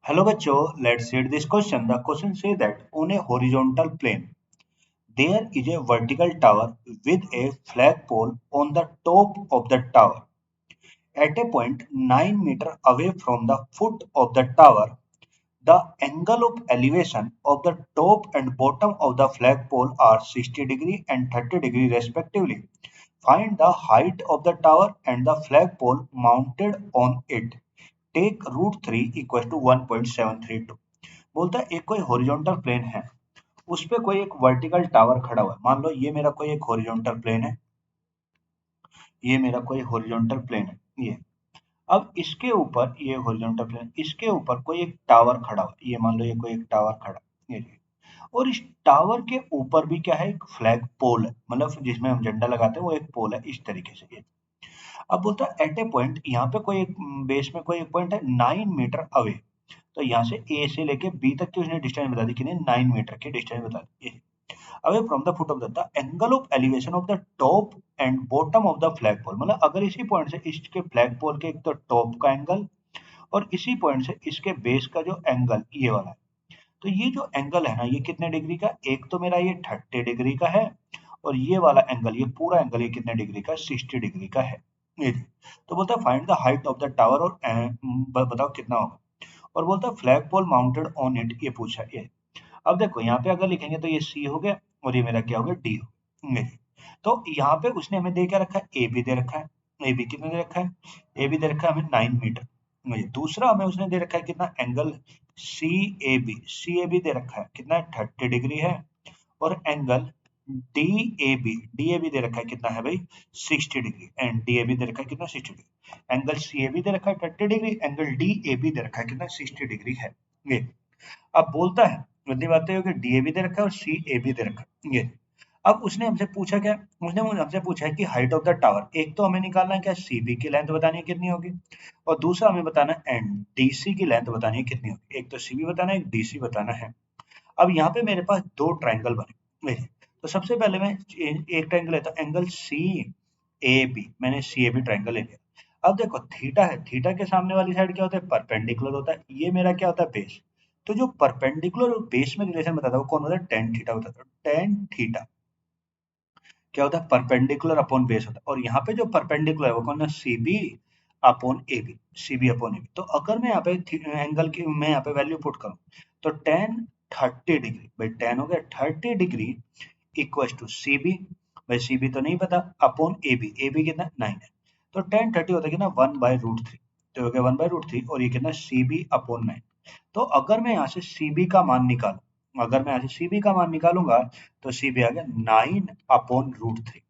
Hello bachcho, let's read this question. The question says that on a horizontal plane, there is a vertical tower with a flagpole on the top of the tower. At a point 9 meters away from the foot of the tower, the angle of elevation of the top and bottom of the flagpole are 60 degree and 30 degree respectively. Find the height of the tower and the flagpole mounted on it. Take √3 equals to 1.732. बोलता है एक कोई horizontal plane है, उस पे कोई एक vertical tower खड़ा हुआ है। मान लो ये मेरा कोई एक हॉरिजॉन्टल प्लेन है, ये मेरा कोई हॉरिजॉन्टल प्लेन है ये। अब इसके ऊपर ये हॉरिजॉन्टल प्लेन, इसके ऊपर कोई एक टावर खड़ा हुआ है। ये मान लो ये कोई एक टावर खड़ा है, ये। और इस टावर के ऊपर भी क्या है, एक फ्लैग पोल है, मतलब जिसमें हम झंडा लगाते हैं वो एक पोल है इस तरीके से ये। अब बोलता है एट ए पॉइंट, यहाँ पे कोई एक बेस में कोई एक पॉइंट है 9 मीटर अवे। तो यहाँ से ए से लेके बी तक की उसने डिस्टेंस बता दी, कितनी 9 मीटर की डिस्टेंस बता दी। Away from the foot of the angle of elevation of the top and bottom of the flag pole, मतलब अगर इसी पॉइंट से इसके फ्लैग पोल के एक तो टॉप का एंगल और इसी पॉइंट से इसके बेस का जो एंगल ये वाला है, तो ये जो एंगल है ना, ये कितने डिग्री का, एक तो मेरा ये 30 डिग्री का है और ये वाला एंगल, ये पूरा एंगल ये कितने डिग्री का, 60 डिग्री का है ये। तो बोलता है find the height of the tower, और बताओ कितना होगा। और बोलता है flag pole mounted on it, ये पूछा है ये। अब देखो यहाँ पे अगर लिखेंगे तो ये सी हो गया और ये मेरा क्या हो गया, डी हो गया। तो यहाँ पे उसने हमें दे क्या रखा है, ए बी दे रखा है। ए बी कितना दे रखा है, ए बी दे रखा है हमें 9 मीटर। दूसरा हमें उसने दे रखा है कितना, एंगल सी ए बी दे रखा है कितना, 30 डिग्री है। और एंगल डी ए बी दे रखा है कितना है भाई, 60 degree. And D A B दे रखा है कितना, 60 degree. Angle C A B दे रखा है 30 degree, angle D A B दे रखा है कितना, 60 डिग्री है ये। अब बोलता है, बदली बात है कि डी ए बी दे रखा है और सी ए बी दे रखा है ये। अब उसने हमसे पूछा क्या, उसने हमसे पूछा है कि हाइट ऑफ द टावर। एक तो हमें निकालना है क्या, सीबी की लेंथ बतानी है कितनी होगी, और दूसरा हमें बताना है एंड डीसी की लेंथ बतानी है कितनी होगी। एक तो सीबी बताना है, एक डीसी बताना है। अब यहाँ पे मेरे पास दो ट्रायंगल बने मेरे। तो सबसे पहले मैं एक ट्रायंगल लेता हूँ, एंगल सी ए बी, मैंने सी ए बी ट्रायंगल ले लिया। अब देखो थीटा है, थीटा के सामने वाली साइड क्या होता है, परपेंडिकुलर होता है। ये मेरा क्या होता है, बेस। तो जो परपेंडिकुलर और बेस में रिलेशन बताता है वो कौन होता है, टेन थीटा बताता है। टेन थीटा क्या होता है, परपेंडिकुलर अपॉन बेस होता है। और यहाँ पे जो परपेंडिकुलर है वो कौन है, C B upon A B, C B upon A B. तो अगर मैं यहाँ पे एंगल की मैं यहाँ पे वैल्यू पुट करूँ तो टेन 30 डिग्री, भाई टेन हो गया 30 degree equal to C B, भाई सी बी तो नहीं पता, अपॉन ए बी कितना 9 है। तो टेन 30 होता है कितना, 1/√3। तो हो गया 1/√3, और ये कितना, सी बी अपॉन 9। तो अगर मैं यहाँ से सी बी का मान निकालूं, अगर मैं यहाँ से सी बी का मान निकालूंगा तो सी बी आ गया 9/√3।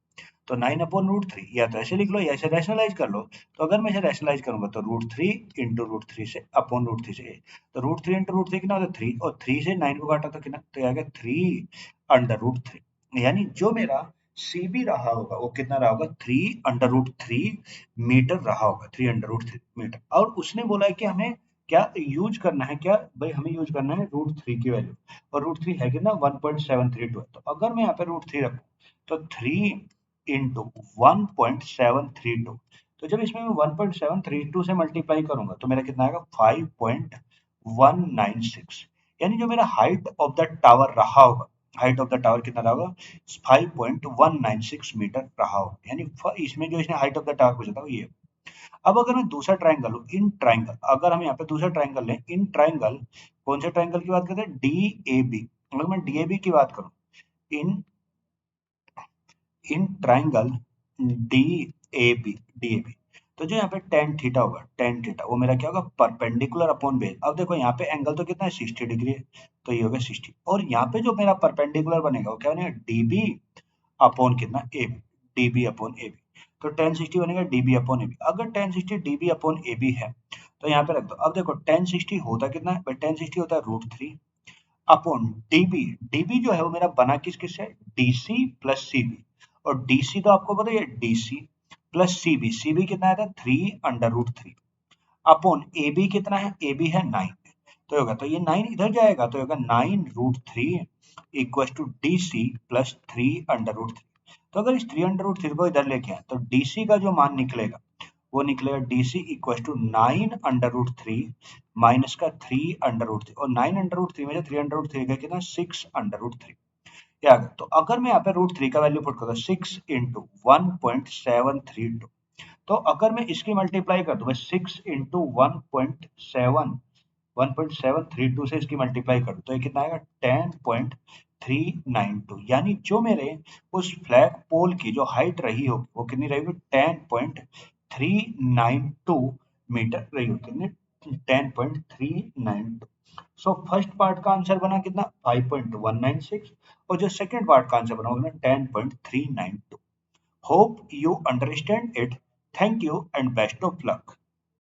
तो 9/√3 या तो ऐसे लिख लो या ऐसे रैशनलाइज कर लो। तो अगर मैं इसे रैशनलाइज करूंगा तो √3 इंटू √3 से अपॉन √3 से, तो √3 इंटू √3 कितना होता है 3, और 3 से 9 को काटा तो कितना, तो ये आ गया 3/√3। यानी जो मेरा सी बी रहा होगा वो कितना रहा होगा, 3/√3 मीटर रहा होगा, 3/√3 मीटर। और उसने बोला है कि हमें क्या यूज करना है, क्या भाई हमें यूज करना है √3 की वैल्यू। और √3 है कितना, 1.732 है। तो अगर मैं यहाँ पे √3 रखूं तो 3 इंटू 1.732, तो जब इसमें मैं 1.732 से मल्टीप्लाई करूंगा तो मेरा कितना आएगा, 5.196। यानी जो मेरा हाइट ऑफ द टावर रहा होगा, हाइट ऑफ द टावर कितना रहा होगा, 5.196 मीटर रहा होगा। यानी इसमें जो इसने हाइट ऑफ द टावर पूछा था वो ये। अब अगर मैं दूसरा ट्रायंगल लूं, इन ट्रायंगल, अगर हम यहाँ पे दूसरा ट्रायंगल लें, इन ट्रायंगल, कौन से ट्रायंगल की बात करते हैं, डी ए बी। अगर मैं डी ए बी की बात करूं, in in triangle D A B, तो जो यहाँ पे टेन थीटा होगा, टेन थीटा वो मेरा क्या होगा, परपेंडिकुलर अपॉन बेस। अब देखो यहाँ पे एंगल तो कितना है, 60 डिग्री है, तो ये होगा 60। और यहाँ पे जो मेरा परपेंडिकुलर बनेगा वो क्या बनेगा, डीबी अपॉन कितना, A B, DB upon A B. तो टेन 60 बनेगा डीबी अपॉन ए बी। अगर tan 60 DB upon A B है तो यहाँ पे रख दो। अब देखो टेन 60 होता कितना है भाई, टेन 60 होता है √3 अपॉन डीबी। डीबी जो है वो मेरा बना किस किस से, डीसी प्लस सीबी। और डीसी तो आपको पता है, डीसी प्लस सीबी, सीबी कितना आता है 3/√3 अपॉन ए बी कितना है, ए बी है 9। तो होगा, तो ये 9 इधर जाएगा तो होगा 9√3 equal to D C plus 3/√3। तो अगर इस 3/√3 को इधर लेके आए तो डीसी का जो मान निकलेगा वो निकलेगा DC इक्वल टू 9√3 माइनस का 3√3 और 9√3 में से 3√3 का कितना 6√3 क्या तो अगर मैं यहाँ पे √3 का वैल्यू पुट करूँ 6 इंटू 1.732 तो अगर मैं इसकी मल्टीप्लाई कर दूं मैं 6 इंटू 1.732 से इसकी मल्टीप्लाई करूं तो ये कितना आएगा 10.392 यानी जो मेरे उस फ्लैग पोल की जो हाइट रही होगी वो कितनी रहेगी 10.392 मीटर रही होगी कितनी 10.392 सो फर्स्ट पार्ट का आंसर बना कितना 5.196 और जो सेकंड पार्ट का आंसर बना वो 10.392 hope you understand it thank you and best of luck